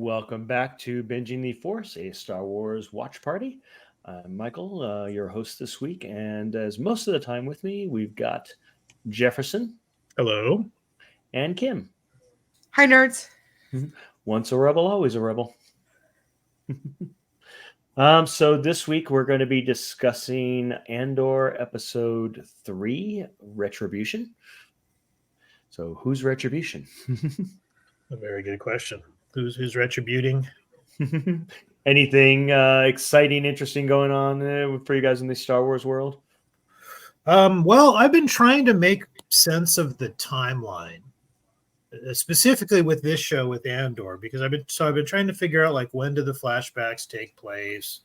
Welcome back to Binging the Force, a Star Wars watch party. I'm Michael, your host this week, and as most of the time with me, we've got Jefferson Hello. and Kim. Hi, nerds. Once a rebel, always a rebel. So this week we're going to be discussing Andor Episode 3, Retribution. So who's Retribution? A very good question. Who's retributing? Anything exciting, interesting going on for you guys in the Star Wars world? Well, I've been trying to make sense of the timeline, specifically with this show with Andor, because I've been trying to figure out, like, when do the flashbacks take place?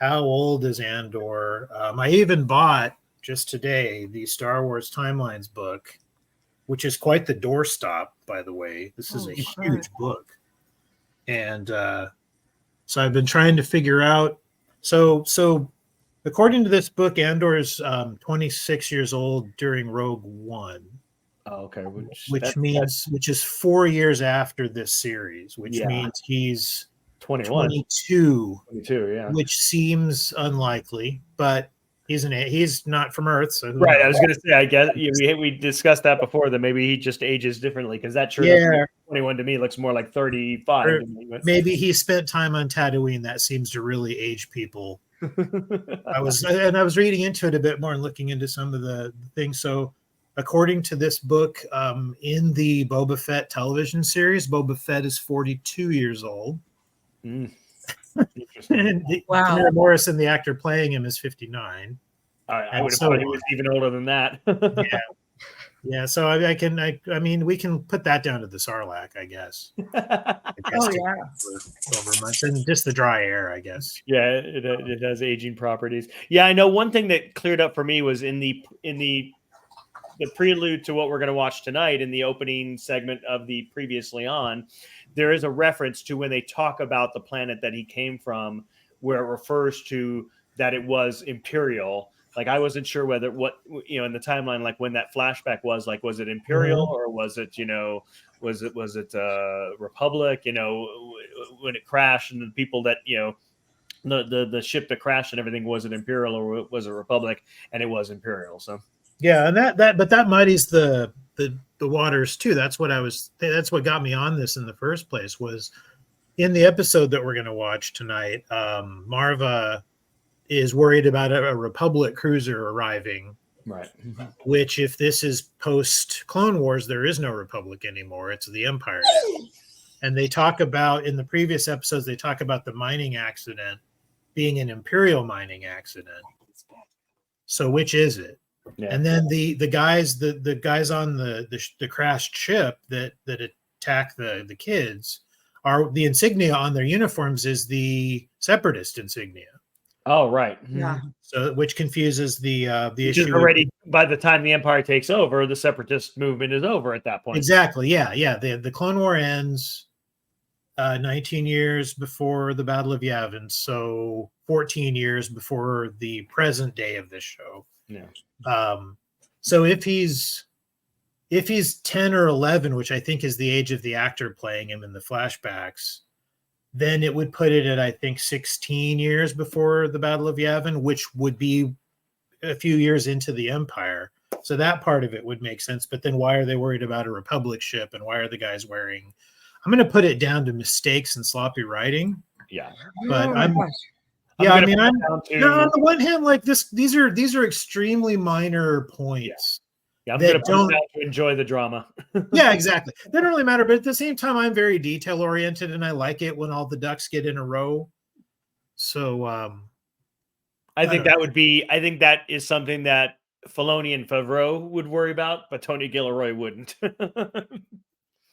How old is Andor? I even bought just today the Star Wars Timelines book, which is quite the doorstop, by the way. This is a huge book. And so I've been trying to figure out. So according to this book, Andor is 26 years old during Rogue One. Oh, okay. Which is 4 years after this series, which means he's 21. 22, yeah. Which seems unlikely, but he's not from Earth, so right. I was going to say, I guess we discussed that before, that maybe he just ages differently, because that sure doesn't look 21 to me. Looks more like 35. Or maybe he spent time on Tatooine. That seems to really age people. I was reading into it a bit more and looking into some of the things. So, according to this book, in the Boba Fett television series, Boba Fett is 42 years old. And Tamara Morrison, the actor playing him, is 59. I would have thought he was even older than that. Yeah. So I mean, we can put that down to the Sarlacc, I guess. Over months, and just the dry air, I guess. Yeah, it has aging properties. Yeah, I know. One thing that cleared up for me was in the prelude to what we're going to watch tonight, in the opening segment of the Previously On, there is a reference to when they talk about the planet that he came from, where it refers to that it was Imperial. Like, I wasn't sure whether in the timeline, like when that flashback was, like, was it Imperial or was it, was it Republic, when it crashed, and the people that, the ship that crashed and everything, was it Imperial or was it Republic? And it was Imperial. So yeah, and that muddies the waters too. That's what got me on this in the first place. Was in the episode that we're going to watch tonight, Marva is worried about a Republic cruiser arriving. Right. Which, if this is post Clone Wars, there is no Republic anymore. It's the Empire. And they talk about, in the previous episodes, they talk about the mining accident being an Imperial mining accident. So which is it? Yeah. And then the guys on the crashed ship that attack the kids, are the insignia on their uniforms is the Separatist insignia. Oh, right. Yeah. So, which confuses the issue. Already, by the time the Empire takes over, the Separatist movement is over at that point. Exactly. Yeah. The Clone War ends 19 years before the Battle of Yavin, so 14 years before the present day of this show. Yeah. So if he's 10 or 11, which I think is the age of the actor playing him in the flashbacks, then it would put it at, I think, 16 years before the Battle of Yavin, which would be a few years into the Empire. So that part of it would make sense. But then why are they worried about a Republic ship? And why are the guys wearing... I'm going to put it down to mistakes and sloppy writing. Yeah. But on the one hand, like these are extremely minor points. Yeah, I'm going to enjoy the drama. Yeah, exactly. They don't really matter, but at the same time, I'm very detail oriented, and I like it when all the ducks get in a row. So, I think that is something that Filoni and Favreau would worry about, but Tony Gilroy wouldn't.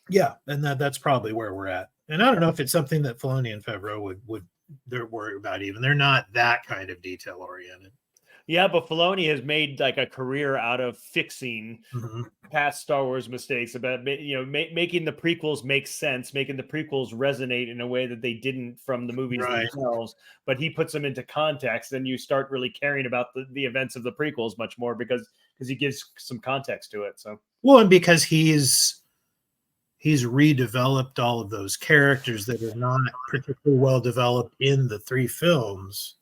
Yeah, and that's probably where we're at. And I don't know if it's something that Filoni and Favreau would they're worried about. Even they're not that kind of detail oriented. Yeah, but Filoni has made like a career out of fixing past Star Wars mistakes, about making the prequels make sense, making the prequels resonate in a way that they didn't from the movies themselves. But he puts them into context, then you start really caring about the events of the prequels much more because he gives some context to it. So well, and because he's he's redeveloped all of those characters that are not particularly well developed in the 3 films.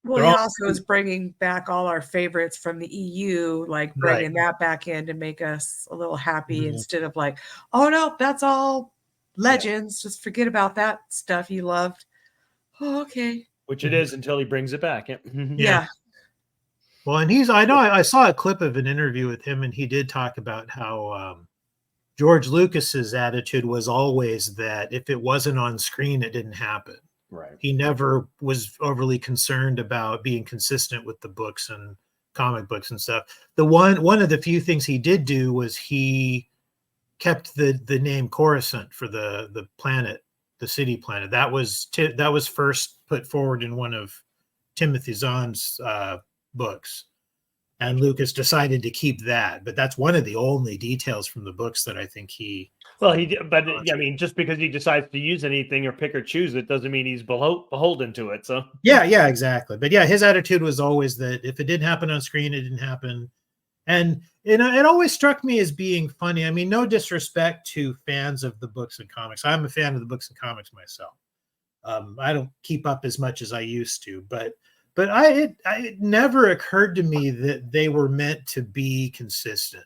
Well, he also is bringing back all our favorites from the EU, like bringing that back in to make us a little happy instead of like, oh no, that's all legends. Just forget about that stuff you loved. Oh, okay. Which it is until he brings it back. Yeah. Well, and I saw a clip of an interview with him, and he did talk about how George Lucas's attitude was always that if it wasn't on screen, it didn't happen. Right. He never was overly concerned about being consistent with the books and comic books and stuff. The one of the few things he did do was he kept the name Coruscant for the planet, the city planet. That was first put forward in one of Timothy Zahn's books, and Lucas decided to keep that. But that's one of the only details from the books that I think he. Well, he did, but I mean, just because he decides to use anything or pick or choose it doesn't mean he's beholden to it. So yeah, exactly. But yeah, his attitude was always that if it didn't happen on screen, it didn't happen. And it always struck me as being funny. I mean, no disrespect to fans of the books and comics. I'm a fan of the books and comics myself. I don't keep up as much as I used to, but it never occurred to me that they were meant to be consistent.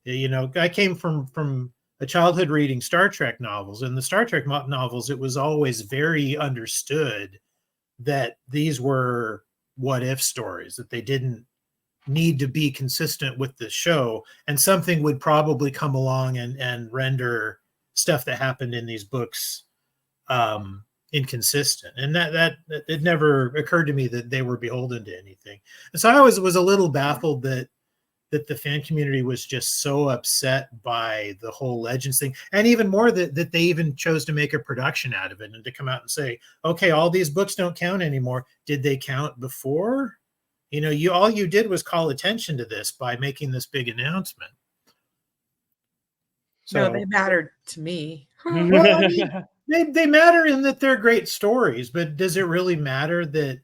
You know, I came from a childhood reading Star Trek novels, and the Star Trek novels, it was always very understood that these were what if stories, that they didn't need to be consistent with the show, and something would probably come along and render stuff that happened in these books inconsistent. And that it never occurred to me that they were beholden to anything. And so I always was a little baffled that the fan community was just so upset by the whole Legends thing, and even more that they even chose to make a production out of it and to come out and say, okay, all these books don't count anymore. Did they count before? You know, all you did was call attention to this by making this big announcement. So, no, they mattered to me. Well, I mean, they matter in that they're great stories, but does it really matter that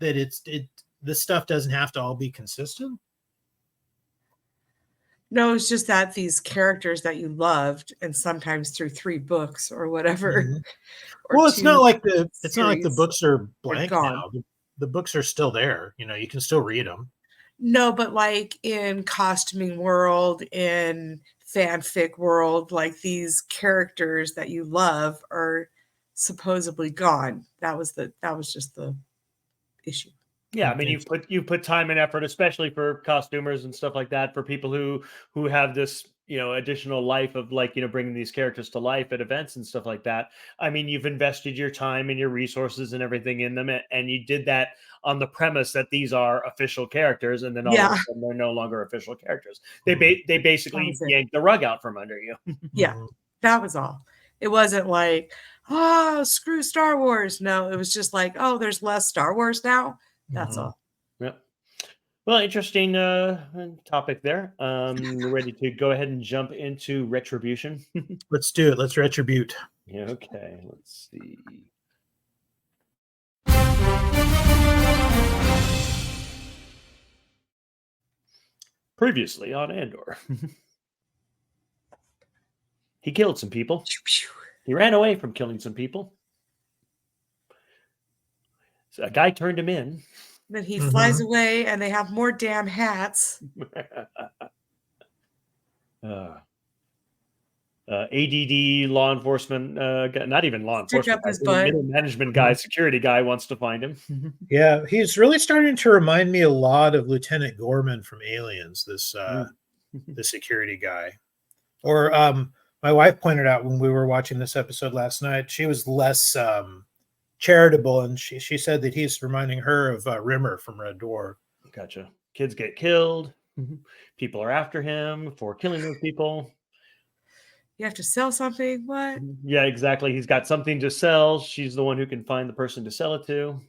this stuff doesn't have to all be consistent? No, it's just that these characters that you loved, and sometimes through 3 books or whatever. Mm-hmm. Well, it's not like the books are blank now. The books are still there. You know, you can still read them. No, but like in costuming world, in fanfic world, like these characters that you love are supposedly gone. That was just the issue. Yeah, I mean, you put time and effort, especially for costumers and stuff like that, for people who have this, you know, additional life of, like, you know, bringing these characters to life at events and stuff like that. I mean, you've invested your time and your resources and everything in them, and you did that on the premise that these are official characters, and then all of a sudden they're no longer official characters. They basically yanked the rug out from under you. Yeah, that was all. It wasn't like, oh, screw Star Wars. No, it was just like, oh, there's less Star Wars now. That's all. Yep. Well, interesting topic there. We're ready to go ahead and jump into retribution. Let's do it. Let's retribute. Yeah, okay. Let's see. Previously on Andor. He killed some people. He ran away from killing some people. So a guy turned him in. Then he flies away, and they have more damn hats. ADD law enforcement, not even law enforcement, middle management guy, security guy wants to find him. Yeah, he's really starting to remind me a lot of Lieutenant Gorman from Aliens, this the security guy. Or my wife pointed out when we were watching this episode last night, she was less charitable, and she said that he's reminding her of Rimmer from Red Dwarf. Gotcha. Kids get killed. People are after him for killing those people. You have to sell something. What? Yeah, exactly. He's got something to sell. She's the one who can find the person to sell it to.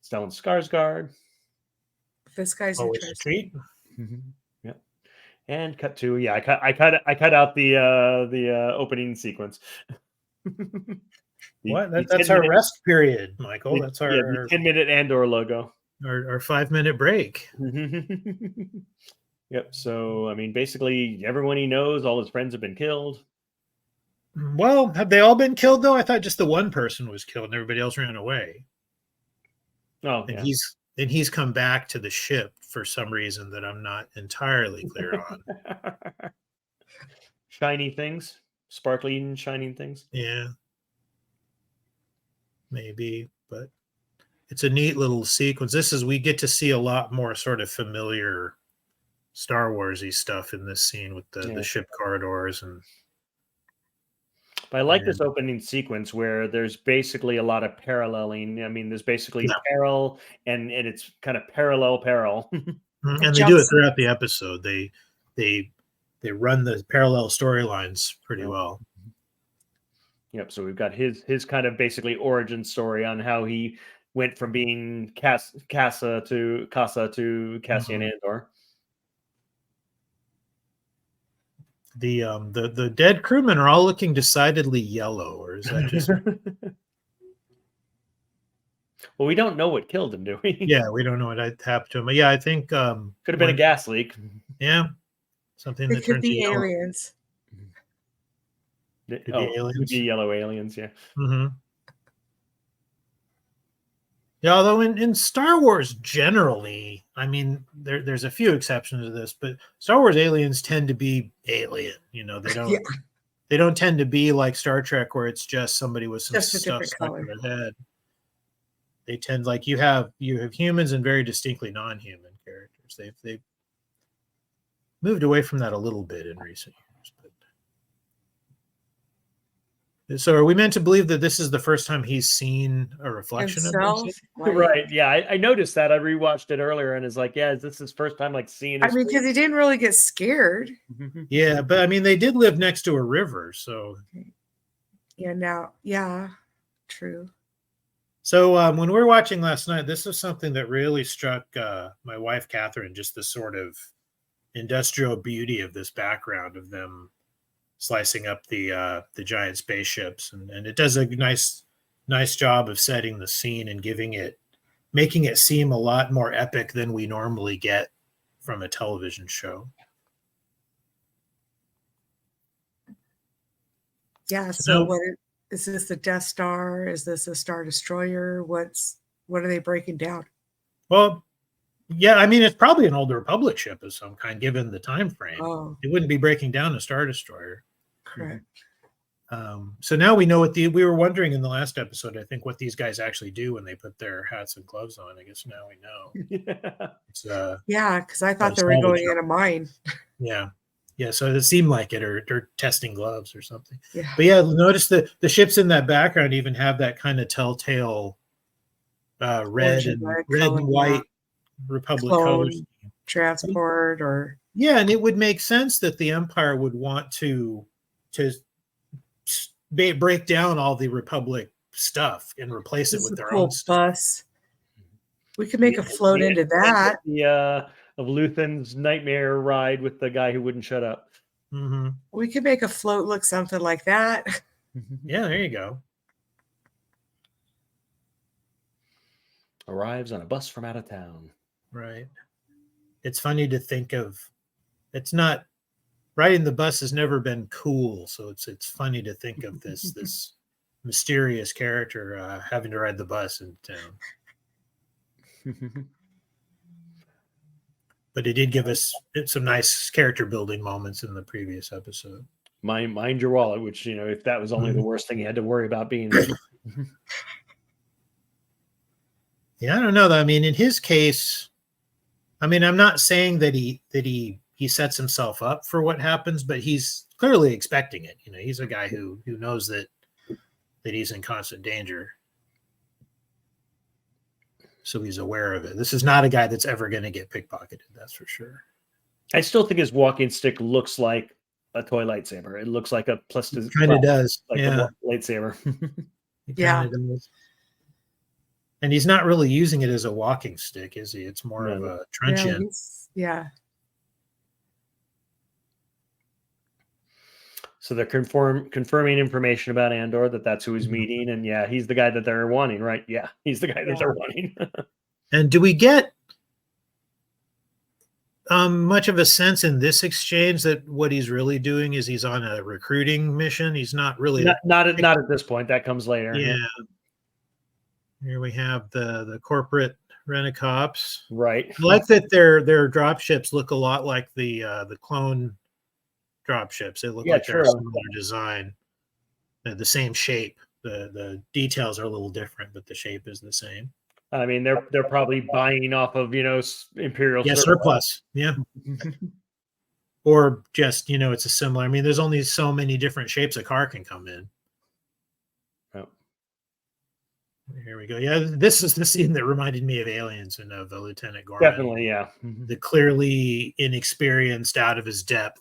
Stellan Skarsgård. This guy's interesting. Yep. And cut to I cut out the opening sequence. What? That's our rest period, Michael. That's our 10-minute Andor logo. Our 5-minute break. Yep. So, I mean, basically, everyone he knows, all his friends have been killed. Well, have they all been killed though? I thought just the one person was killed and everybody else ran away. Oh, And yeah. he's come back to the ship for some reason that I'm not entirely clear on. Shiny things, sparkly and shining things. Yeah. Maybe, but it's a neat little sequence. We get to see a lot more sort of familiar Star Warsy stuff in this scene with the ship corridors and. But I like this opening sequence where there's basically a lot of paralleling. I mean, there's basically peril and it's kind of parallel peril. And they do it throughout the episode. They run the parallel storylines pretty well. Yep. So we've got his kind of basically origin story on how he went from being Casa to Cassian Andor. The dead crewmen are all looking decidedly yellow, or is that just? Well, we don't know what killed him, do we? Yeah, we don't know what happened to him. But yeah, I think could have been a gas leak. Yeah, something that could be aliens. Could be aliens. Could be yellow aliens. Yeah. Mm-hmm. Yeah, although in Star Wars generally, I mean, there's a few exceptions to this, but Star Wars aliens tend to be alien. You know, they don't they don't tend to be like Star Trek where it's just somebody with some stuff stuck in their head. They tend like you have humans and very distinctly non-human characters. They've moved away from that a little bit in recent years. So are we meant to believe that this is the first time he's seen a reflection himself? of himself? Right. Yeah, I noticed that. I rewatched it earlier and is like, yeah, is this his first time like seeing his because he didn't really get scared. Yeah, but I mean they did live next to a river, so True. So when we were watching last night, this was something that really struck my wife Catherine, just the sort of industrial beauty of this background of them slicing up the giant spaceships, and it does a nice job of setting the scene and making it seem a lot more epic than we normally get from a television show. Yeah. So what is this? The Death Star? Is this a Star Destroyer? What are they breaking down? Well, yeah, I mean it's probably an old Republic ship of some kind, given the time frame. Oh. It wouldn't be breaking down a Star Destroyer. Correct. So now we know we were wondering in the last episode, I think, what these guys actually do when they put their hats and gloves on. I guess now we know. Yeah, because I thought they were going in a mine. Yeah. So it seemed like it, or they're testing gloves or something. Yeah. But yeah, notice the ships in that background even have that kind of telltale red and white Republic colors. Transport or and it would make sense that the Empire would want to break down all the Republic stuff and replace it with their own bus. We could make a float into that. Of Luthen's nightmare ride with the guy who wouldn't shut up. Mm-hmm. We could make a float look something like that. Yeah, there you go. Arrives on a bus from out of town. Right. It's funny to think of. It's not. Riding the bus has never been cool, so it's funny to think of this mysterious character having to ride the bus in town. But it did give us some nice character building moments in the previous episode. Mind your wallet, which, if that was only the worst thing you had to worry about being. Yeah, I don't know. I mean, in his case, I mean, I'm not saying that he sets himself up for what happens, but he's clearly expecting it. He's a guy who knows that he's in constant danger. So he's aware of it. This is not a guy that's ever going to get pickpocketed. That's for sure. I still think his walking stick looks like a toy lightsaber. It looks like a plastic. Kind of does. Like a lightsaber. Yeah. And he's not really using it as a walking stick, is he? It's more of a truncheon. Yeah. So they're confirming information about Andor, that's who he's meeting. And yeah, he's the guy that they're wanting, right? Yeah, he's the guy that they're wanting. And do we get much of a sense in this exchange that what he's really doing is he's on a recruiting mission. He's not really not at this point. That comes later. Yeah. Here we have the corporate Rent-A-Cops. Right. I like that their drop ships look a lot like the clone drop ships. They look like they're a similar design, the same shape. The details are a little different, but the shape is the same. I mean, they're probably buying off of Imperial surplus. Yeah. Or just it's a similar. I mean, there's only so many different shapes a car can come in. Oh. Here we go. Yeah, this is the scene that reminded me of Aliens and of Lieutenant Gorman. Definitely, yeah. The clearly inexperienced, out of his depth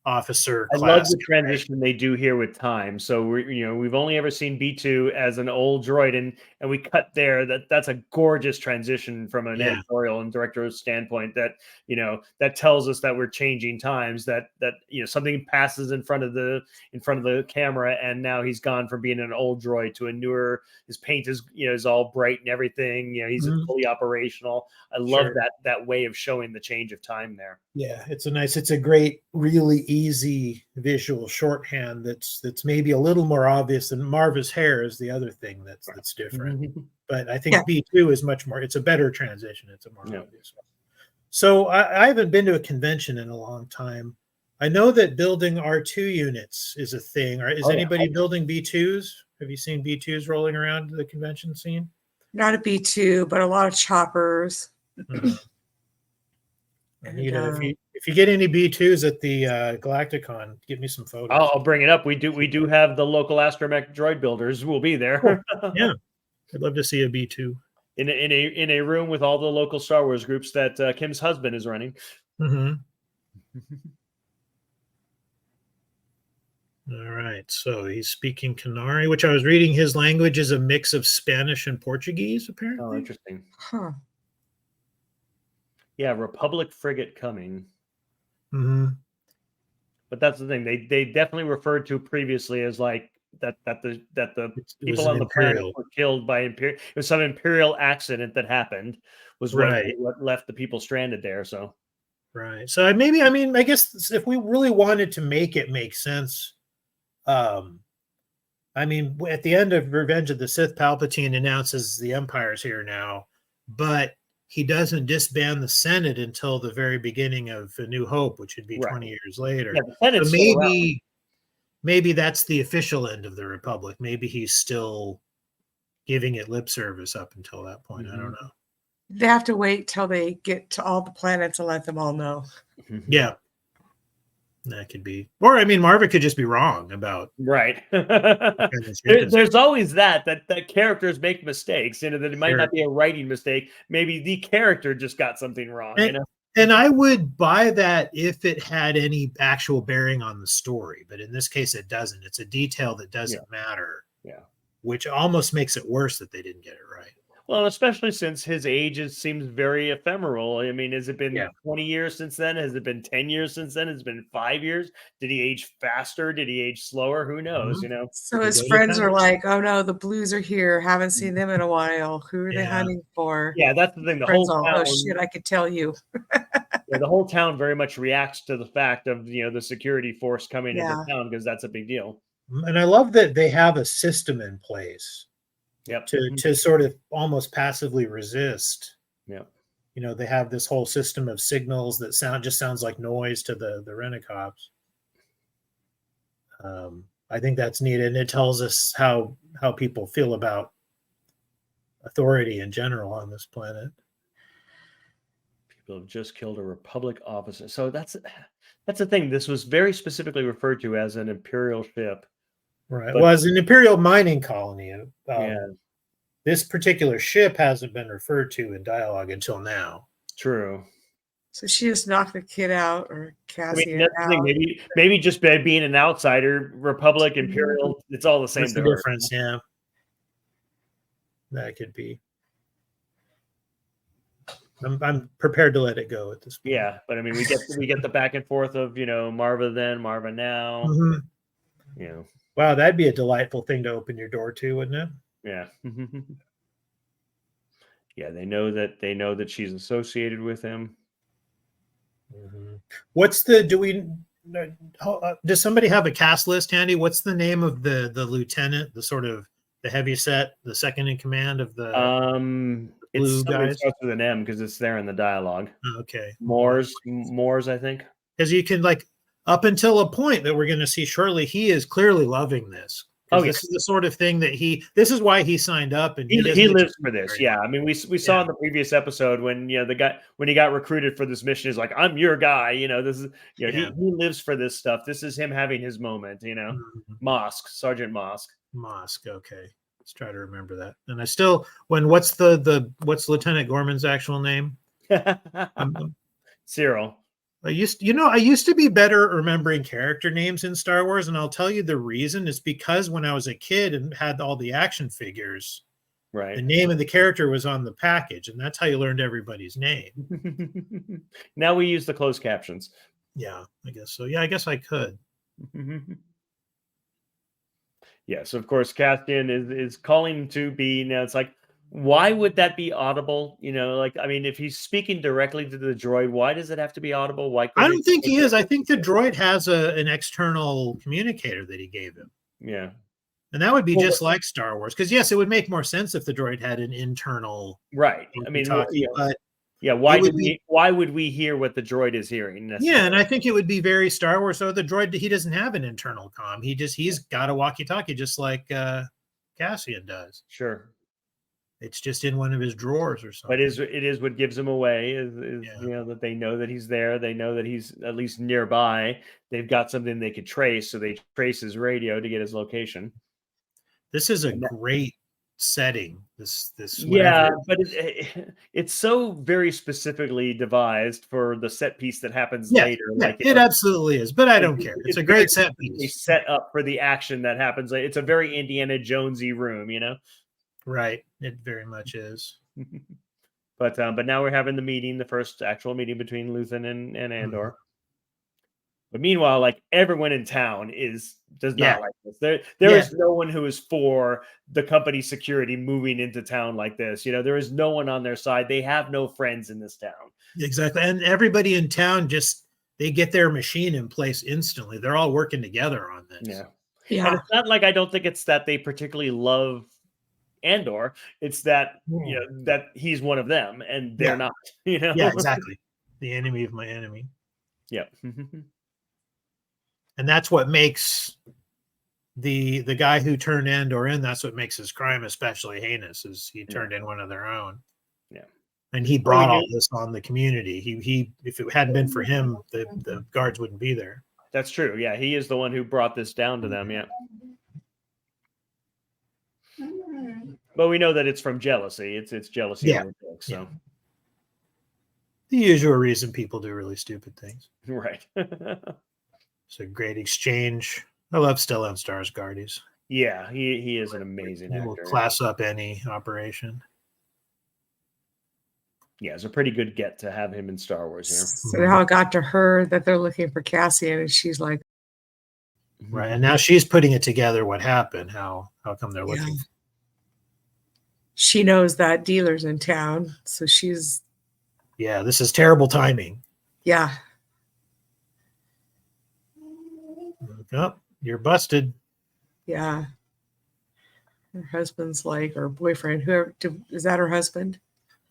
officer. I love the transition they do here with time. So we've only ever seen B2 as an old droid, and we cut there. That's a gorgeous transition from an editorial and director's standpoint. That tells us that we're changing times. That something passes in front of the camera, and now he's gone from being an old droid to a newer. His paint is all bright and everything. He's fully operational. I love that way of showing the change of time there. Yeah, it's a great, really easy visual shorthand that's maybe a little more obvious than Marva's hair is the other thing that's different. But I think B2 is much more, it's a better transition. It's a more obvious one. So I haven't been to a convention in a long time. I know that building R2 units is a thing. Is anybody building B2s? Have you seen B2s rolling around the convention scene? Not a B2, but a lot of choppers. If you get any B2s at the Galacticon, give me some photos. I'll bring it up. We do have the local astromech droid builders. We'll be there. Cool. Yeah, I'd love to see a B2 in a room with all the local Star Wars groups that Kim's husband is running. Mm-hmm. All right, so he's speaking Canary, which I was reading. His language is a mix of Spanish and Portuguese, apparently. Oh, interesting. Huh. Yeah, Republic frigate coming. Mm-hmm. But that's the thing. They definitely referred to previously as like that the people on the planet were killed by Imperial. It was some Imperial accident that happened. Was what left the people stranded there. So. Right. So I guess if we really wanted to make it make sense, at the end of Revenge of the Sith, Palpatine announces the Empire's here now, but he doesn't disband the Senate until the very beginning of A New Hope, which would be 20 years later. Yeah, so maybe that's the official end of the Republic. Maybe he's still giving it lip service up until that point. I don't know. They have to wait till they get to all the planets and let them all know. Yeah. That could be. Or, Marva could just be wrong about. Right. There's always that characters make mistakes. That it might not be a writing mistake. Maybe the character just got something wrong. And I would buy that if it had any actual bearing on the story. But in this case, it doesn't. It's a detail that doesn't matter. Yeah. Which almost makes it worse that they didn't get it right. Well, especially since his age seems very ephemeral. Has it been 20 years since then? Has it been 10 years since then? Has it been 5 years? Did he age faster? Did he age slower? Who knows, So his friends are like, oh no, the Blues are here. Haven't seen them in a while. Who are they hunting for? Yeah, that's the thing. The friends whole town, oh shit, I could tell you. The whole town very much reacts to the fact of, the security force coming into town because that's a big deal. And I love that they have a system in place. Yep. To sort of almost passively resist. Yep. They have this whole system of signals that sounds like noise to the Rent-A-Cops. I think that's neat, and it tells us how people feel about authority in general on this planet. People have just killed a Republic officer. So that's the thing. This was very specifically referred to as an Imperial ship. Right. Well, as an Imperial mining colony. This particular ship hasn't been referred to in dialogue until now. True. So she just knocked the kid out, or Cassian out. Maybe just by being an outsider, Republic, Imperial, it's all the same. That's the difference, yeah. That could be. I'm prepared to let it go at this point. Yeah, but we get the back and forth of Marva then, Marva now. Mm-hmm. Wow, that'd be a delightful thing to open your door to, wouldn't it? Yeah. Yeah, they know that she's associated with him. Mhm. What's the? Does somebody have a cast list handy? What's the name of the lieutenant, the sort of the heavy set, the second in command of the It's blue something that guys? starts with an M because it's there in the dialogue. Okay, Moores, I think. because you can like up until a point that we're going to see shortly, he is clearly loving this. Oh, This is the sort of thing that this is why he signed up, and he doesn't lives for this. very Yeah, much. I mean, we saw in the previous episode when the guy when he got recruited for this mission is like, I'm your guy. This is he lives for this stuff. This is him having his moment. Mhm. Sergeant Mosk. Mosk. Okay, let's try to remember that. And I still what's Lieutenant Gorman's actual name? Cyril. I used to be better at remembering character names in Star Wars, and I'll tell you the reason is because when I was a kid and had all the action figures, right, the name of the character was on the package, and that's how you learned everybody's name. Now we use the closed captions. Yeah, I guess so. Yeah, I guess I could. Yes, of course, Cassian is calling to be now. It's like, why would that be audible? I mean, if he's speaking directly to the droid, why does it have to be audible? Why? I don't think he is. I think the droid has an external communicator that he gave him. Yeah. And that would be just like Star Wars. Because, yes, it would make more sense if the droid had an internal. Right. I mean, but why would we hear what the droid is hearing? Yeah, and I think it would be very Star Wars. So the droid, he doesn't have an internal comm. He's got a walkie-talkie just like Cassian does. Sure. It's just in one of his drawers or something. But it is what gives him away is that they know that he's there. They know that he's at least nearby. They've got something they could trace, so they trace his radio to get his location. This is a great setting. This but it's so very specifically devised for the set piece that happens later. Yeah, it absolutely is, but I don't care. It's a great set piece. Set up for the action that happens. It's a very Indiana Jonesy room, Right, it very much is. But now we're having the meeting, the first actual meeting between Luthen and Andor. Mm-hmm. But meanwhile, like everyone in town does not like this. There is no one who is for the company security moving into town like this. There is no one on their side. They have no friends in this town. Exactly, and everybody in town they get their machine in place instantly. They're all working together on this. Yeah. And it's not like I don't think it's that they particularly love Andor. It's that that he's one of them and they're not. Yeah, exactly. The enemy of my enemy. Yeah. And that's what makes the guy who turned Andor in. That's what makes his crime especially heinous. Is he turned in one of their own. Yeah. And he brought all this on the community. He if it hadn't been for him, the guards wouldn't be there. That's true. Yeah, he is the one who brought this down to them. Yeah. But we know that it's from jealousy. It's jealousy. Yeah. So the usual reason people do really stupid things. Right. It's a great exchange. I love Stellan Skarsgård. Yeah, he is an amazing actor. He will class up any operation. Yeah, it's a pretty good get to have him in Star Wars here. So how it got to her that they're looking for Cassian, and she's like, right, and now she's putting it together. What happened? How come they're looking? She knows that dealer's in town, so she's. Yeah, this is terrible timing. Yeah. Oh, you're busted. Yeah. Her husband's like, or boyfriend, whoever, is that her husband?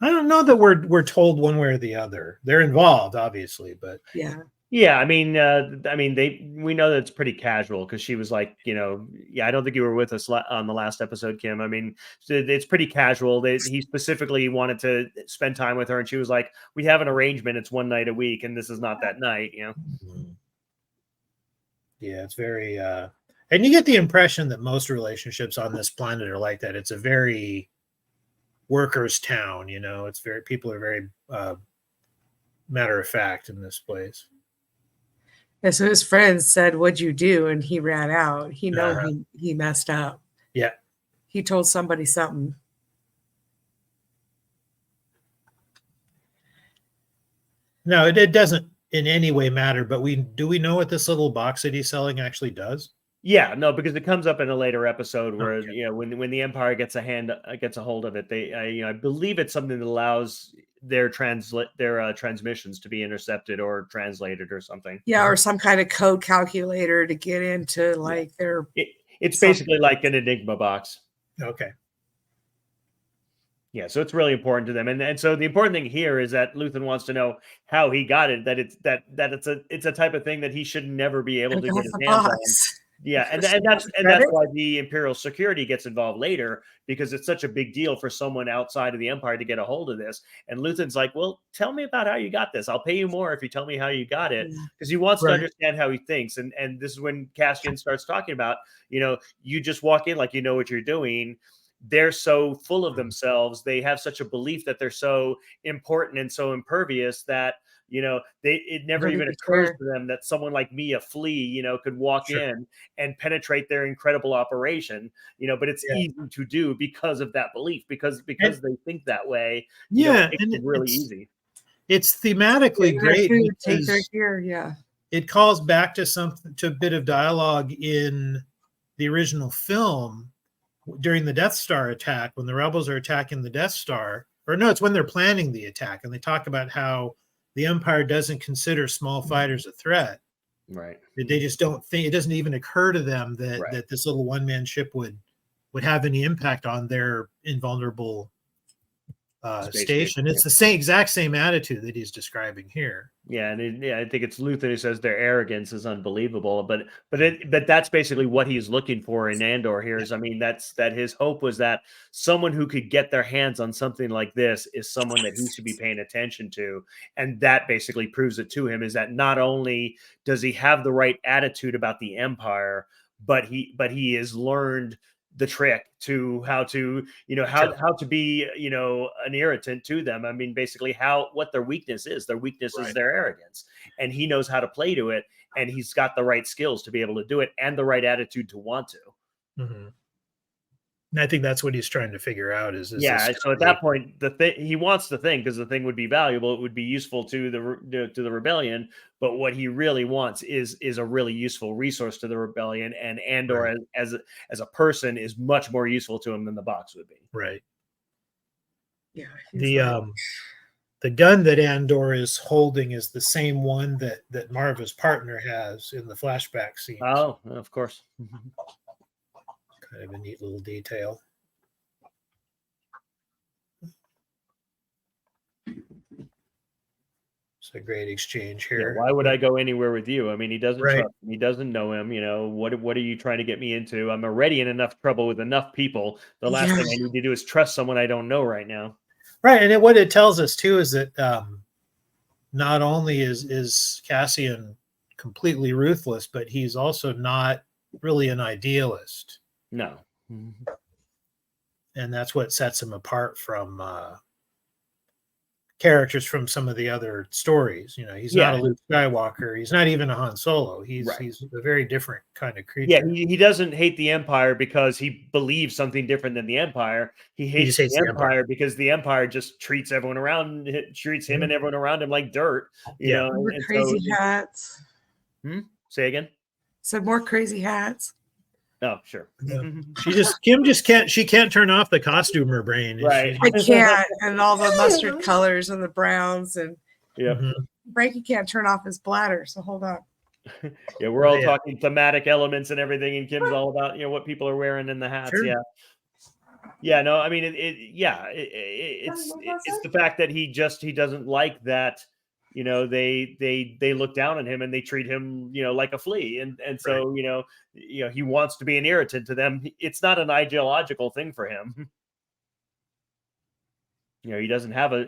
I don't know that we're told one way or the other. They're involved, obviously, but yeah. I mean, we know that it's pretty casual because she was like, I don't think you were with us on the last episode, Kim. I mean, it's pretty casual. He specifically wanted to spend time with her, and she was like, "We have an arrangement. It's one night a week, and this is not that night." Yeah, it's very, and you get the impression that most relationships on this planet are like that. It's a very workers' town, It's people are very matter of fact in this place. And so his friends said, "What'd you do?" And he ran out. He he messed up. Yeah, he told somebody something. No, it doesn't in any way matter. But we know what this little box that he's selling actually does? Yeah, no, because it comes up in a later episode where when the Empire gets a hold of it, I believe it's something that allows their transmissions to be intercepted or translated or something. Yeah, or some kind of code calculator to get into like their. It's basically like an Enigma box. Okay. Yeah, so it's really important to them, and so the important thing here is that Luthen wants to know how he got it. That it's a type of thing that he should never be able to get his hands on. Yeah, and that's why the Imperial security gets involved later, because it's such a big deal for someone outside of the Empire to get a hold of this. And Luthen's like, well, tell me about how you got this. I'll pay you more if you tell me how you got it, because he wants to understand how he thinks. And this is when Cassian starts talking about, you just walk in like you know what you're doing. They're so full of themselves. They have such a belief that they're so important and so impervious that, it never even occurs to them that someone like me, a flea, could walk in and penetrate their incredible operation, but it's easy to do because of that belief, because they think that way. It's really easy. It's thematically great. Take their gear, it calls back to a bit of dialogue in the original film during the Death Star attack, when the rebels are attacking the Death Star, or no, it's when they're planning the attack, and they talk about how the Empire doesn't consider small fighters a threat. Right. They just don't think, it doesn't even occur to them that this little one-man ship would have any impact on their invulnerable station. It's the exact same attitude that he's describing here. Yeah, and I think it's Luthen who says their arrogance is unbelievable, but that's basically what he's looking for in Andor here. Is that his hope was that someone who could get their hands on something like this is someone that he should be paying attention to, and that basically proves it to him. Is that not only does he have the right attitude about the Empire, but he has learned the trick to how to be an irritant to them. I mean, basically what their weakness is. Their weakness is their arrogance, and he knows how to play to it, and he's got the right skills to be able to do it and the right attitude to want to. Mm-hmm. And I think that's what he's trying to figure out. So at that point, he wants the thing because the thing would be valuable. It would be useful to the rebellion. But what he really wants is a really useful resource to the rebellion. And Andor as a person is much more useful to him than the box would be. Right. Yeah. The gun that Andor is holding is the same one that Marva's partner has in the flashback scene. Oh, of course. Kind of a neat little detail. It's a great exchange here. Yeah, why would I go anywhere with you? I mean, he doesn't trust him. He doesn't know him. What are you trying to get me into? I'm already in enough trouble with enough people. The last thing I need to do is trust someone I don't know right now. Right, and what it tells us too is that not only is Cassian completely ruthless, but he's also not really an idealist. No. And that's what sets him apart from characters from some of the other stories. He's not a Luke Skywalker. He's not even a Han Solo. He's a very different kind of creature. Yeah, he doesn't hate the Empire because he believes something different than the Empire. He hates the Empire because the Empire just treats him and everyone around him like dirt. You know, more crazy hats. Say again. Said more crazy hats. Oh, sure. Yeah. Kim can't turn off the costumer brain. Right. I can't. And all the mustard colors and the browns and Frankie can't turn off his bladder. So hold on. Yeah, we're all talking thematic elements and everything, and Kim's all about what people are wearing in the hats. Sure. Yeah. No, I mean it's the fact that he doesn't like that. They look down on him and they treat him, like a flea. And so, he wants to be an irritant to them. It's not an ideological thing for him. He doesn't have a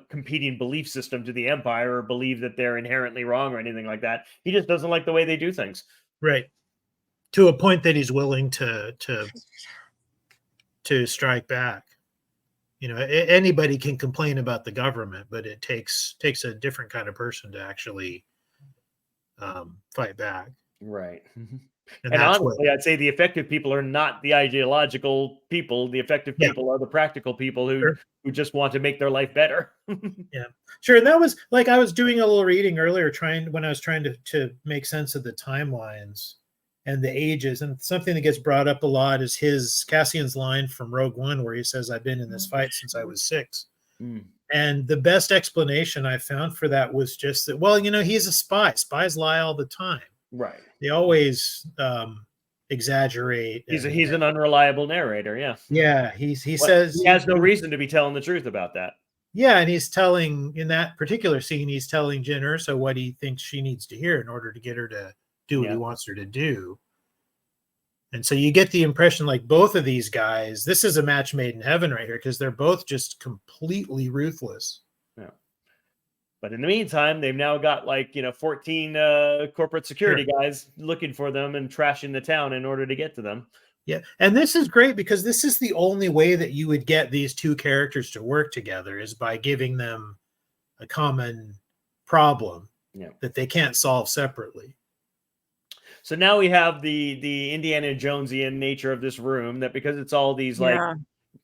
competing belief system to the Empire or believe that they're inherently wrong or anything like that. He just doesn't like the way they do things. Right. To a point that he's willing to strike back. Anybody can complain about the government, but it takes a different kind of person to actually fight back. Right. And honestly, I'd say the effective people are not the ideological people. The effective people are the practical people who just want to make their life better. Yeah, sure. And that was like, I was doing a little reading earlier, when I was trying to make sense of the timelines and the ages, and something that gets brought up a lot is Cassian's line from Rogue One, where he says, "I've been in this fight since I was 6." And And the best explanation I found for that was just that, well, he's a spy. Spies lie all the time. Right. They always exaggerate. He's an unreliable narrator. Yeah. Yeah. He says he has no reason to be telling the truth about that. Yeah, and he's telling, in that particular scene, he's telling Jyn Erso what he thinks she needs to hear in order to get her to do what he wants her to do. And so you get the impression like both of these guys, this is a match made in heaven right here, because they're both just completely ruthless. Yeah. But in the meantime, they've now got 14 corporate security guys looking for them and trashing the town in order to get to them. Yeah, and this is great because this is the only way that you would get these two characters to work together is by giving them a common problem that they can't solve separately. So now we have the Indiana Jonesian nature of this room, that because it's all these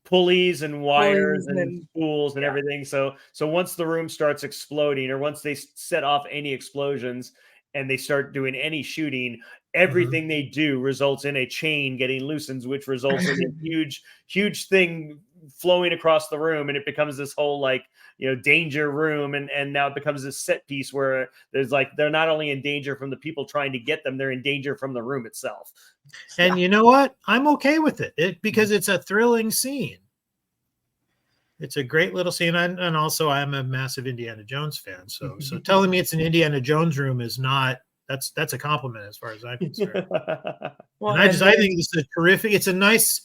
pulleys and wires and spools and everything. So once the room starts exploding, or once they set off any explosions and they start doing any shooting, everything they do results in a chain getting loosened, which results in a huge thing flowing across the room, and it becomes this whole danger room, and now it becomes this set piece where there's they're not only in danger from the people trying to get them, they're in danger from the room itself. And you know what? I'm okay with it because it's a thrilling scene. It's a great little scene, and also I'm a massive Indiana Jones fan, so telling me it's an Indiana Jones room is not. That's a compliment as far as I'm concerned. Well, and I think this is terrific. It's a nice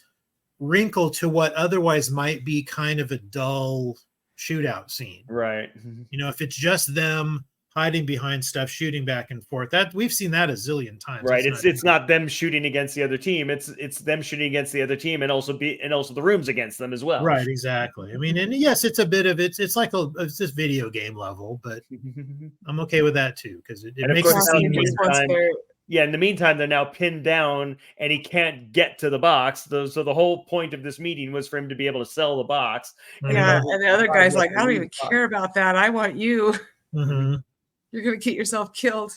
wrinkle to what otherwise might be kind of a dull shootout scene. Right. If it's just them hiding behind stuff, shooting back and forth, that we've seen that a zillion times. Right. It's not them shooting against the other team. It's them shooting against the other team, and also the rooms against them as well. Right. Exactly. I mean, and yes, it's a bit of it's like it's this video game level, but I'm okay with that too because it makes it seem. Yeah, in the meantime, they're now pinned down, and he can't get to the box. So the whole point of this meeting was for him to be able to sell the box. Yeah, and the other guy's like, I don't even care about that. I want you. Mm-hmm. You're going to get yourself killed.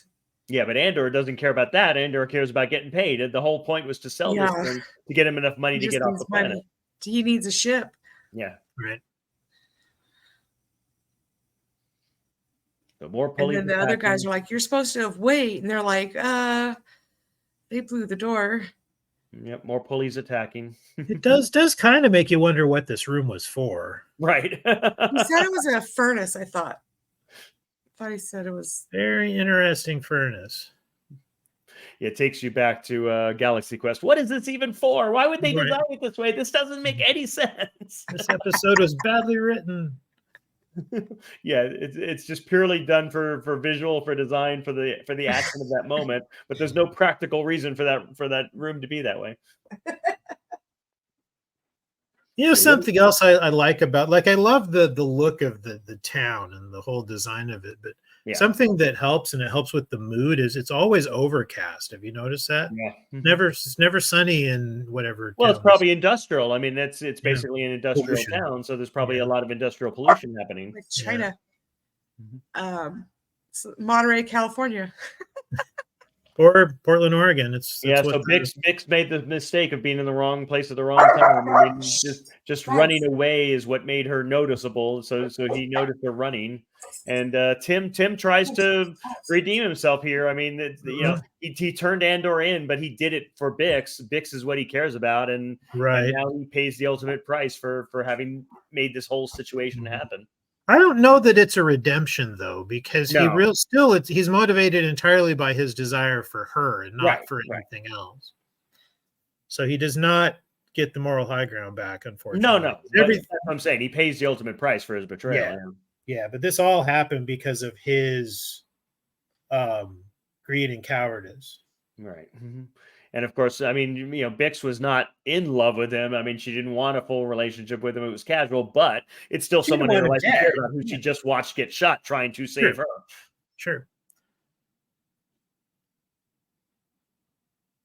Yeah, but Andor doesn't care about that. Andor cares about getting paid. The whole point was to sell this thing to get him enough money to get off the planet. He needs a ship. Yeah. Right. But more pulleys. And then the other guys are like, you're supposed to wait. And they're like, they blew the door. Yep, more pulleys attacking. It does kind of make you wonder what this room was for. Right. He said it was a furnace, I thought. He said it was very interesting furnace. It takes you back to Galaxy Quest. What is this even for? Why would they design it this way? This doesn't make any sense. This episode was badly written. Yeah, it's just purely done for visual, for design, for the action of that moment. But there's no practical reason for that room to be that way. Something else I like about, I love the look of the town and the whole design of it, but something that helps, and it helps with the mood, is it's always overcast. Have you noticed that? Yeah. It's never sunny in whatever. Well, it's probably industrial. I mean, it's basically an industrial pollution town, so there's probably a lot of industrial pollution happening. Like China. Monterey, California. Or Portland, Oregon. So Bix made the mistake of being in the wrong place at the wrong time. I mean, just running away is what made her noticeable. So he noticed her running, and Tim tries to redeem himself here. I mean, he turned Andor in, but he did it for Bix. Bix is what he cares about, and now he pays the ultimate price for having made this whole situation happen. I don't know that it's a redemption though, because he's motivated entirely by his desire for her and not for anything else. So he does not get the moral high ground back, unfortunately. No. That's what I'm saying. He pays the ultimate price for his betrayal. Yeah, but this all happened because of his greed and cowardice. Right. Mm-hmm. And of course, I mean, Bix was not in love with him. I mean, she didn't want a full relationship with him. It was casual, but it's still someone in her life who she just watched get shot trying to save her. Sure.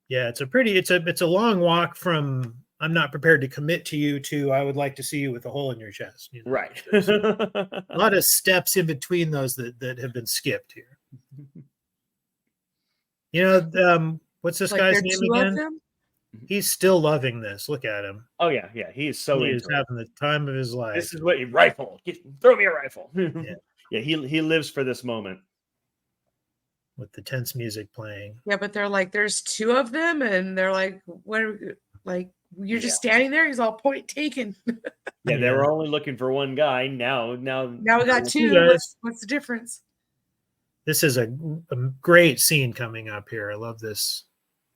Yeah, it's a long walk from I'm not prepared to commit to you to I would like to see you with a hole in your chest. Right. A lot of steps in between those that have been skipped here. What's this guy's name again? He's still loving this. Look at him. Oh yeah, he is so He into is it. having the time of his life. This is what you rifle. Throw me a rifle. Yeah. Yeah, he lives for this moment. With the tense music playing. Yeah, but they're like, there's two of them, and they're like, what? Like, you're just standing there. He's all point taken. Yeah, they were only looking for one guy. Now we got two. What's the difference? This is a great scene coming up here. I love this.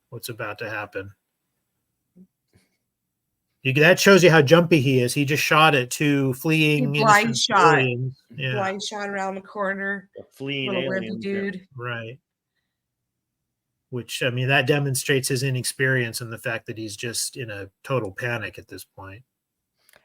What's about to happen? That shows you how jumpy he is. He just shot at two fleeing blind shot. Yeah. Blind shot around the corner. A fleeing little alien dude. Yeah. Right. Which, I mean, that demonstrates his inexperience and the fact that he's just in a total panic at this point.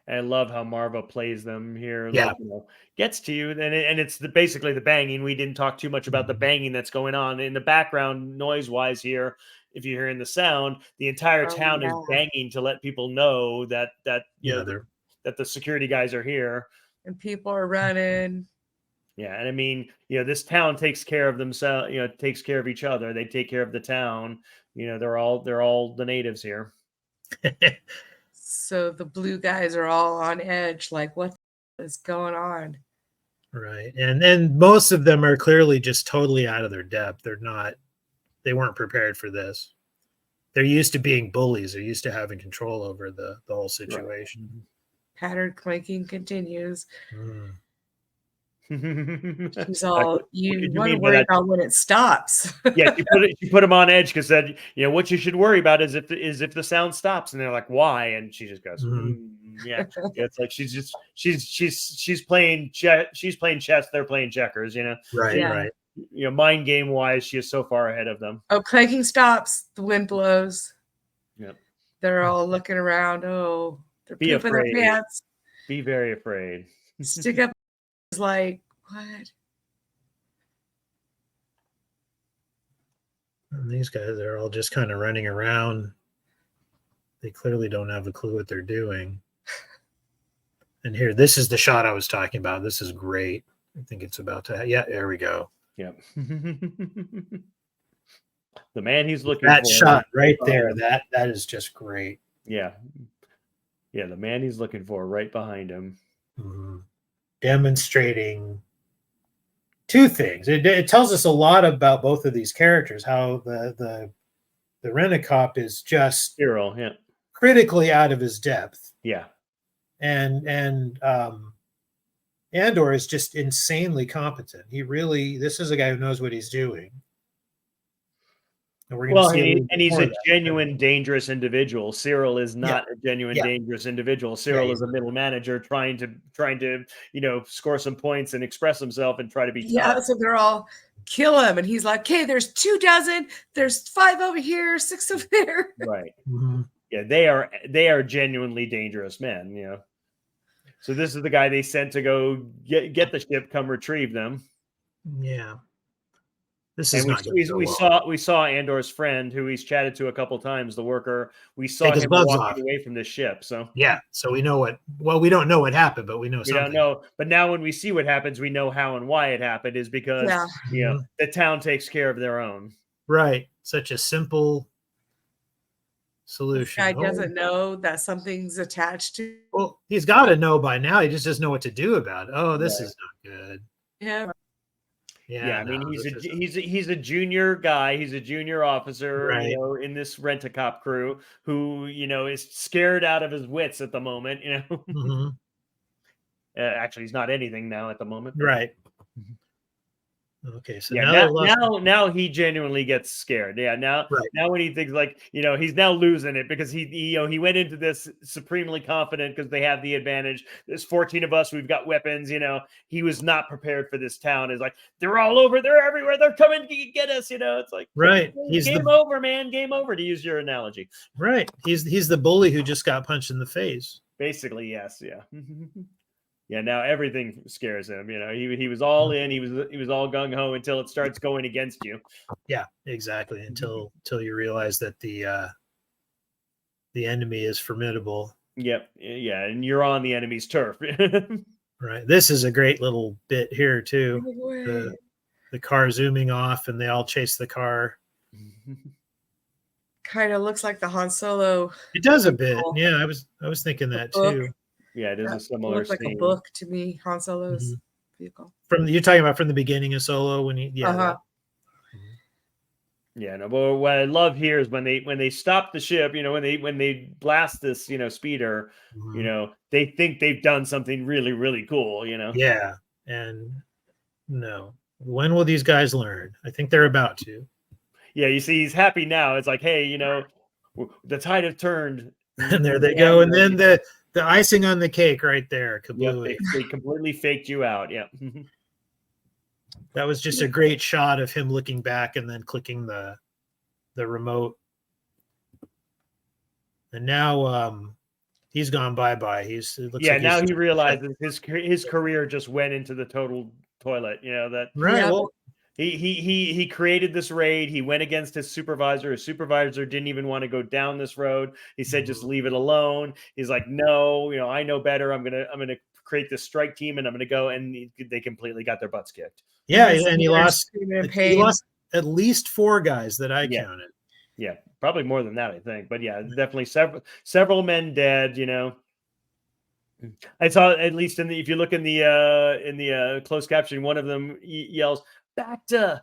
I love how Marva plays them here. Yeah. Like, gets to you. And it's basically the banging. We didn't talk too much about the banging that's going on in the background noise-wise here. If you're hearing the sound, the entire town is banging to let people know that that the security guys are here. And people are running. Yeah, and I mean, this town takes care of themselves, takes care of each other. They take care of the town. They're all the natives here. So the blue guys are all on edge, like, what is going on? Right. And most of them are clearly just totally out of their depth. They weren't prepared for this. They're used to being bullies. They're used to having control over the whole situation. Right. Pattern clanking continues. She's all, you want to worry about when it stops. Yeah, you put them on edge because said, what you should worry about is if the sound stops, and they're like, why? And she just goes, yeah. It's like she's playing chess, they're playing checkers, Right. Mind game wise, she is so far ahead of them. Oh, clanking stops, the wind blows. Yep. They're all looking around. Oh, they're pooping their pants. Be very afraid. Stick up is like, what? And these guys are all just kind of running around. They clearly don't have a clue what they're doing. And here, this is the shot I was talking about. This is great. I think it's about to. Yeah, there we go. Yep. The man he's looking that for. That shot right there. That is just great. Yeah. Yeah, the man he's looking for right behind him. Mm-hmm. Demonstrating two things. It tells us a lot about both of these characters. How the Rent-A-Cop is just Cyril, critically out of his depth. Yeah, and Andor is just insanely competent. This is a guy who knows what he's doing. And we're going to see. And he's a genuine dangerous individual. Cyril is not a genuine dangerous individual. Cyril is a middle manager trying to score some points and express himself and try to be tough. So they're all kill him, and he's like, "Okay, there's 24, there's 5 over here, 6 over there." Right. Mm-hmm. Yeah, they are genuinely dangerous men. So this is the guy they sent to go get the ship, come retrieve them. Yeah. We saw Andor's friend, who he's chatted to a couple times, the worker. We saw him walking away from the ship. So so we know we don't know what happened, but we know something. We don't know. But now when we see what happens, we know how and why it happened is because the town takes care of their own. Right. Such a simple solution. This guy doesn't know that something's attached to. Well, he's got to know by now. He just doesn't know what to do about it. Oh, this is not good. Yeah. Yeah, I mean, he's a junior guy. He's a junior officer, in this Rent-A-Cop crew who, is scared out of his wits at the moment. Mm-hmm. Actually, he's not anything now at the moment. Right. Okay, so now he genuinely gets scared. Yeah, now when he thinks he's now losing it because he went into this supremely confident because they have the advantage. There's 14 of us, we've got weapons. He was not prepared for this town. It's like they're all over, they're everywhere, they're coming to get us. It's like He's game over, man, game over. To use your analogy, right? He's the bully who just got punched in the face. Basically, yes, yeah. Yeah, now everything scares him. He was all in. He was all gung ho until it starts going against you. Yeah, exactly. Until you realize that the enemy is formidable. Yep. Yeah, and you're on the enemy's turf. Right. This is a great little bit here too. The car zooming off, and they all chase the car. kind of looks like the Han Solo. It does a bit. Yeah, I was thinking that too. Yeah, it is a similar looks like scene. a book to me, Han Solo's vehicle. You're talking about from the beginning of Solo when he Yeah, no, but what I love here is when they stop the ship, when they blast this, speeder, they think they've done something really, really cool, Yeah. And no. When will these guys learn? I think they're about to. Yeah, you see he's happy now. It's like, hey, the tide have turned. And there they go. And then the icing on the cake right there. Yep, they completely faked you out. Yeah. That was just a great shot of him looking back and then clicking the remote. And now he's gone bye-bye. Now he realizes his career just went into the total toilet. Right. Yeah. Well, he created this raid. He went against his supervisor. His supervisor didn't even want to go down this road. He said, just leave it alone. He's like, no, I know better. I'm gonna create this strike team and I'm gonna go. And they completely got their butts kicked. Yeah, and he lost at least 4 guys that I counted. Yeah, probably more than that, I think. But yeah, definitely several men dead. I saw, at least if you look in the closed caption, one of them yells, "Bacta!"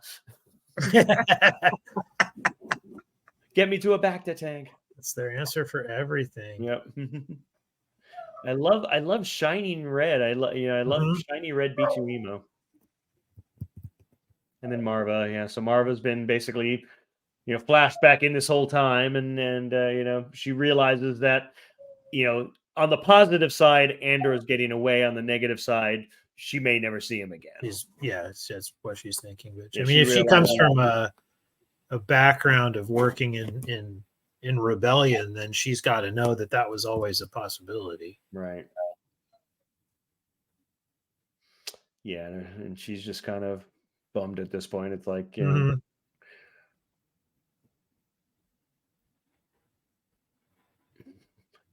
Get me to a Bacta tank. That's their answer for everything. Yep. I love shining red. I love shiny red B2 emo. And then Marva, yeah. So Marva's been basically, flashback in this whole time, and she realizes that, on the positive side, Andor is getting away. On the negative side, she may never see him again. That's what she's thinking. But I mean, if she comes from a background of working in rebellion, then she's got to know that was always a possibility. Right. Yeah, and she's just kind of bummed at this point. It's like,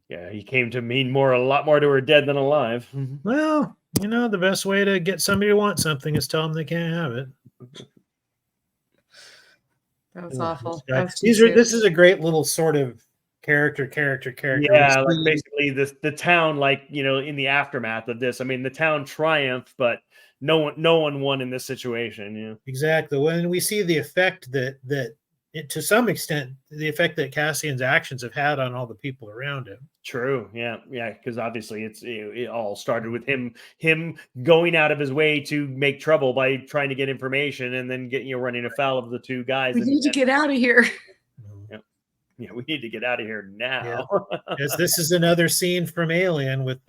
yeah, he came to mean a lot more to her dead than alive. Well, the best way to get somebody to want something is tell them they can't have it. That was awful. This is a great little sort of character. Yeah, like basically the town, in the aftermath of this. I mean, the town triumphed, but no one won in this situation. Yeah, exactly. When we see the effect that to some extent, the effect that Cassian's actions have had on all the people around him. True. Yeah. Because obviously it all started with him going out of his way to make trouble by trying to get information, and then running afoul of the 2 guys. We need to get out of here. Yeah, we need to get out of here now. Yeah. Yes, this is another scene from Alien with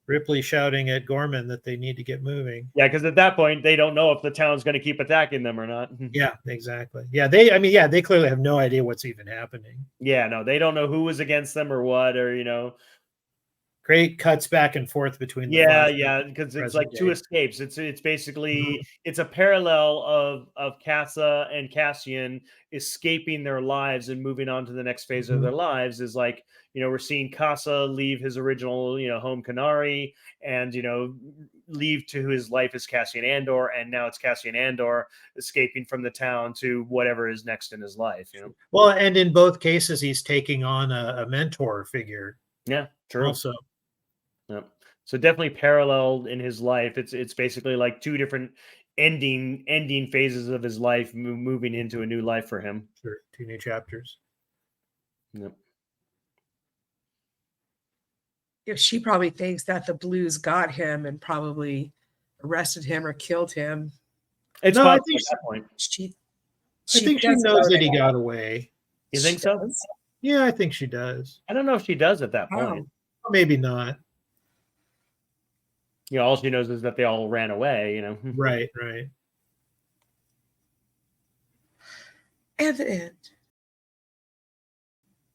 Ripley shouting at Gorman that they need to get moving. Yeah, because at that point they don't know if the town's going to keep attacking them or not. Yeah, exactly. Yeah, they clearly have no idea what's even happening. Yeah, no, they don't know who was against them or what, or Great cuts back and forth between because it's like 2 escapes. It's basically it's a parallel of Casa and Cassian escaping their lives and moving on to the next phase of their lives. Is like, we're seeing Casa leave his original home Canary and leave to his life as Cassian Andor, and now it's Cassian Andor escaping from the town to whatever is next in his life. Well, and in both cases he's taking on a mentor figure. Yeah, true. Also. Yep. So definitely parallel in his life. It's basically like 2 different ending phases of his life, moving into a new life for him. Sure, 2 new chapters. Yep. She probably thinks that the Blues got him and probably arrested him or killed him. It's no, I think at that point. I think she knows that he got away. You think so? Yeah, I think she does. I don't know if she does at that point. Maybe not. All she knows is that they all ran away, Right. And the end.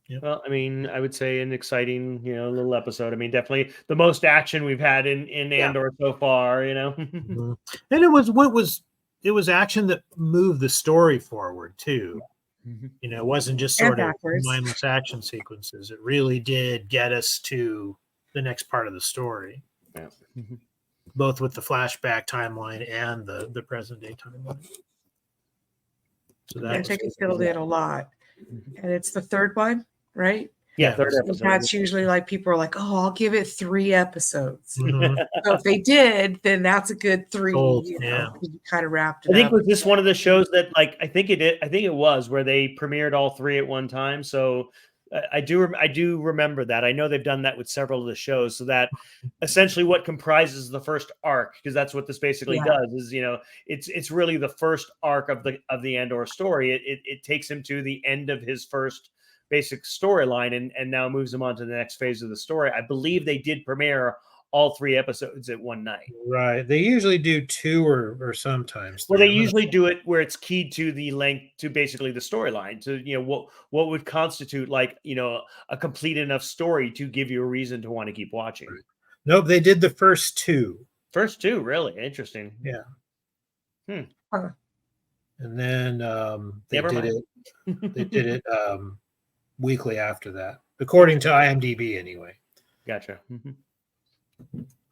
Yep. Well, I mean, I would say an exciting, little episode. I mean, definitely the most action we've had in Andor so far, Mm-hmm. And it was action that moved the story forward too. Mm-hmm. It wasn't just sort of mindless action sequences. It really did get us to the next part of the story. Yeah. Both with the flashback timeline and the present day timeline. So I think it filled in a lot. and it's the third one, right? Yeah, Yeah. third So episode. that's usually like people are like, oh, I'll give it 3 episodes. Mhm. So if they did, then that's a good 3. Sold, You know, yeah. 'cause you kind of wrapped I it think up. was this one of the shows that, like, I think it was where they premiered all 3 at one time. So I do remember that. I know they've done that with several of the shows. So that essentially what comprises the first arc, because that's what this basically Yeah. does, is it's really the first arc of the Andor story. It takes him to the end of his first basic storyline and now moves him on to the next phase of the story. I believe they did premiere all 3 episodes at one night. Right. They usually do 2 or sometimes 3. Well, they I'm gonna- usually do it where it's keyed to the length, to basically the storyline, to what would constitute like a complete enough story to give you a reason to want to keep watching. Right. Nope, they did the first 2. First 2, really interesting. Yeah. Huh. And then they Never did mind. it. They did it weekly after that, according to IMDb, anyway. Gotcha.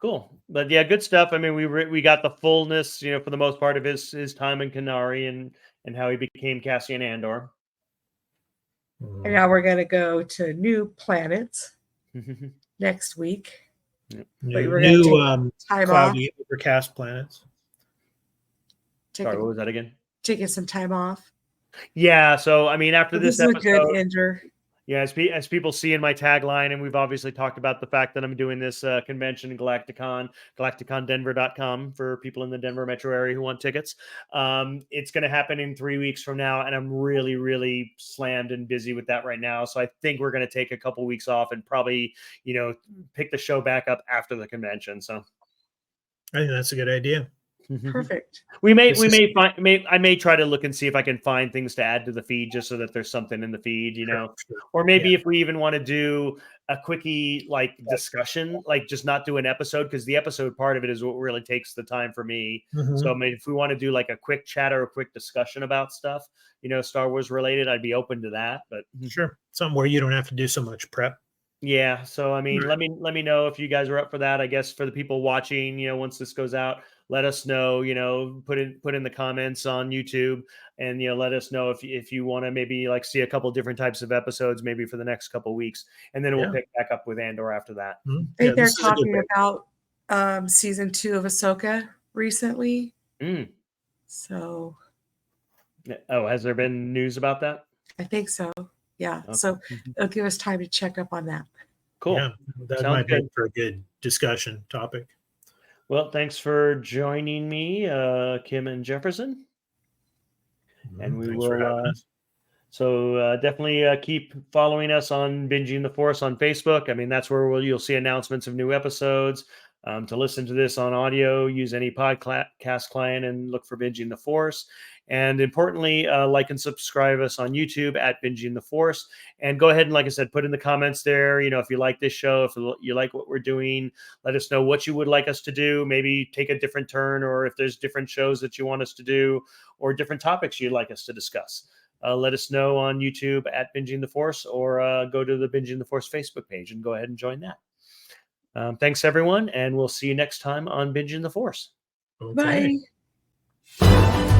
Cool, but yeah, good stuff. I mean, we got the fullness, for the most part of his time in Kenari and how he became Cassian Andor. And now we're going to go to new planets next week. New, we're gonna new Time cloudy overcast planets. Sorry, what was that again? Taking some time off. Yeah, so I mean, after This this is a good episode, ender. yeah, as people see in my tagline, and we've obviously talked about the fact that I'm doing this convention in galacticondenver.com for people in the Denver metro area who want tickets. It's going to happen in 3 weeks from now, and I'm really, really slammed and busy with that right now. So I think we're going to take a couple weeks off and probably, pick the show back up after the convention. So I think that's a good idea. Perfect. I may try to look and see if I can find things to add to the feed, just so that there's something in the feed, Sure. or maybe if we even want to do a quickie like discussion, like just not do an episode, because the episode part of it is what really takes the time for me. So I mean, if we want to do like a quick chat or a quick discussion about stuff, Star Wars related, I'd be open to that. But sure, something where you don't have to do so much prep. Yeah, so I mean, let me know if you guys are up for that. I guess for the people watching, once this goes out, let us know. Put in the comments on YouTube, and let us know if you want to maybe like see a couple different types of episodes, maybe for the next couple of weeks, and then we'll pick back up with Andor after that. I think they're talking about season 2 of Ahsoka recently. So, has there been news about that? I think so. Yeah. Okay. So it'll give us time to check up on that. Cool. Yeah, that might be for a good discussion topic. Well, thanks for joining me, Kim and Jefferson. And we will. So definitely keep following us on Binging the Force on Facebook. I mean, that's where you'll see announcements of new episodes. To listen to this on audio, use any podcast client and look for Binging the Force. And importantly, like and subscribe us on YouTube at Binging the Force. And go ahead and, like I said, put in the comments there, if you like this show, if you like what we're doing, let us know what you would like us to do. Maybe take a different turn, or if there's different shows that you want us to do, or different topics you'd like us to discuss. Let us know on YouTube at Binging the Force, or go to the Binging the Force Facebook page and go ahead and join that. Thanks, everyone, and we'll see you next time on Binging the Force. Okay. Bye.